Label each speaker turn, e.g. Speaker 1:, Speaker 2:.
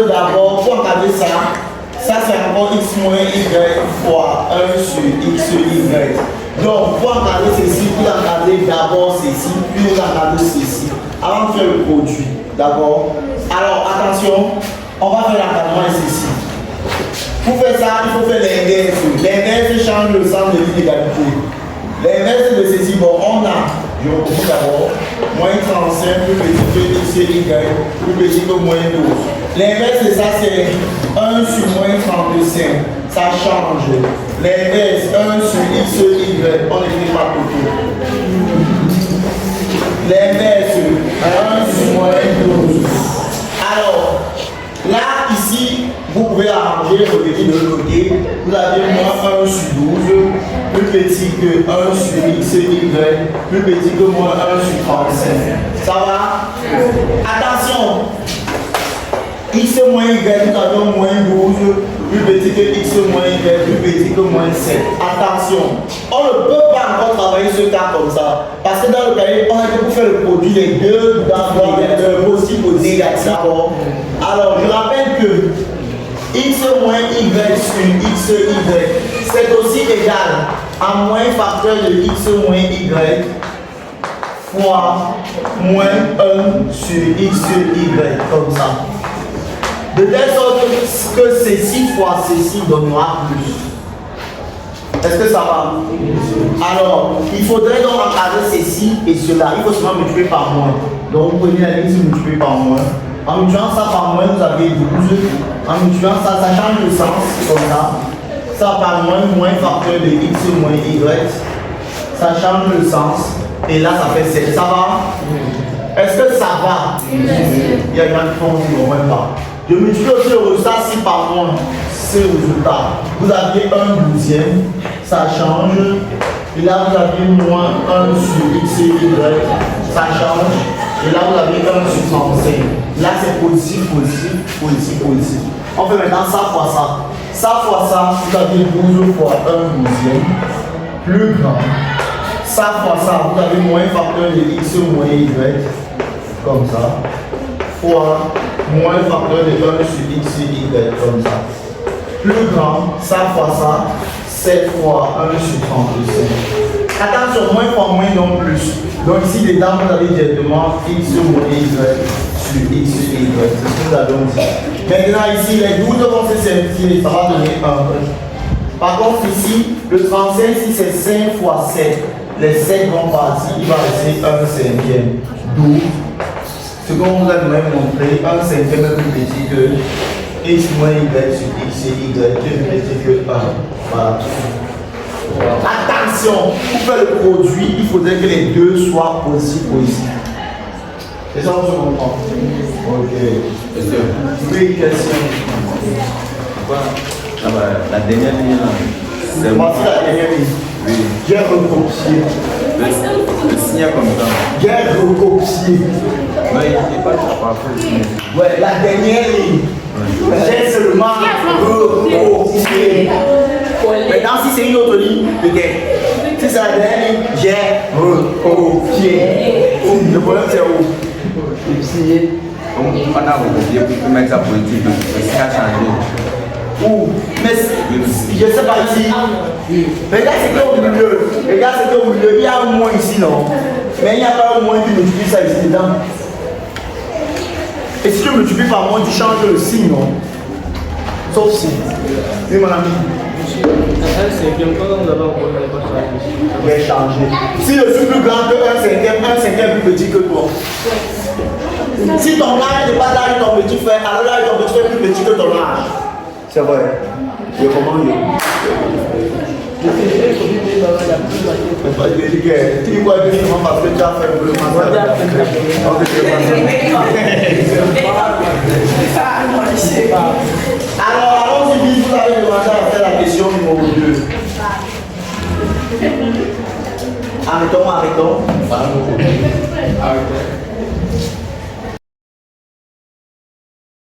Speaker 1: change d'abord, pour encadrer ça. Ça c'est encore x moins y fois 1 sur x sur y. Donc pour encadrer ceci, vous encadrez d'abord ceci, puis vous encadrez ceci. Avant de faire le produit. D'accord? Alors attention, on va faire l'encadrement ceci. Pour faire ça, il faut faire l'inverse. L'inverse change le sens de l'inégalité. L'inverse de ceci, bon, on a, je recommence d'abord, moins 35 plus petit que x et y, plus petit que moins 12. L'inverse de ça, c'est 1 sur moins 35. Ça change. L'inverse, 1 sur x et y, on écrit par côté. L'inverse, 1 sur moins 12. Alors, là, ici, vous pouvez arranger, revenir de l'autre côté. Vous avez moins 1 sur 12, plus petit que 1 sur x et y, plus petit que moins 1 sur 35. Ça va? Attention! X moins y, nous avons moins 12, plus petit que x moins y, plus petit que moins 7. Attention! On ne peut pas encore travailler ce cas comme ça. Parce que dans le cahier, on a dit pour faire le produit, les deux doivent être positif ou négatif. Alors, je rappelle que x moins y sur x y, c'est aussi égal à moins facteur de x moins y fois moins 1 sur x y, comme ça. De telle sorte que ceci fois ceci donnera plus. Est-ce que ça va? Alors, il faudrait donc encadrer ceci et cela. Il faut seulement multiplier par moins. Donc, vous prenez la ligne, vous multipliez par moins. En multipliant ça par moins, vous avez 12. En multipliant ça, ça change le sens, comme ça. Ça par moins, moins facteur de x moins y. Ça change le sens. Et là, ça fait 7. Ça va? Est-ce que ça va? Il y a une réponse qui ne comprend pas. Je multiplie aussi le résultat si par moins. Ce résultat. Vous aviez 1/12. Ça change. Et là, vous avez moins 1 sur x et y. Ça change. Et là, vous avez 1 sur 35. Là, c'est positif, positif, positif, positif. On fait maintenant ça fois ça. Ça fois ça, vous avez 12 fois 1/12. Plus grand. Ça fois ça, vous avez moins facteur de x moins y. Comme ça. Fois moins facteur de 1 sur x et y. Comme ça. Plus grand, ça fois ça. 7 fois 1 sur 35. Attention, moins fois moins, donc plus. Donc ici, dedans, vous avez directement x moins y sur x sur y. C'est ce que nous avons dit. Maintenant, ici, les 12 vont se simplifier, ça va donner 1. Par contre, ici, le 35, si c'est 5 fois 7, les 7 vont partir, il va rester 1 cinquième. D'où, ce qu'on vous a même montré, 1 cinquième est plus petit que x moins y sur x et y, qui est plus petit que 1. Voilà. Attention, pour faire le produit, il faudrait que les deux soient positifs. C'est ça, on se comprend? Ok. Oui, question.
Speaker 2: Ah bah, la dernière ligne là.
Speaker 1: C'est moi, c'est la dernière ligne.
Speaker 2: Oui.
Speaker 1: J'ai recopié.
Speaker 2: Le signe comme ça.
Speaker 1: J'ai recopié.
Speaker 2: Mais il n'est pas parfait.
Speaker 1: Ouais, la dernière ligne. J'ai seulement recopié. Maintenant, si c'est une autre ligne, peut-être. Si c'est la dernière ligne, j'ai recopié. Le problème, c'est où?
Speaker 2: On a recopié pour mettre ça politique. Le signe a changé.
Speaker 1: Où? Mais je ne sais pas ici. Regarde ce qu'il y a au milieu. Regarde ce qu'il y a au milieu. Il y a un moins ici, non? Mais il n'y a pas un moins qui multiplie ça ici dedans. Et si tu multiplies par moins, tu changes le signe, non? Sauf si. Oui, mon ami. Je vais changer. Si je suis plus grand que 1 cinquième plus petit que toi. Si ton âge n'est pas l'âge de ton petit frère, alors l'âge de ton petit frère est plus petit que ton âge. C'est vrai. Je commande. Tu dis quoi exactement parce que tu as fait le alors, allons-y vite, vous avez demandé à faire la question numéro 2. Arrêtons.
Speaker 2: Arrêtez.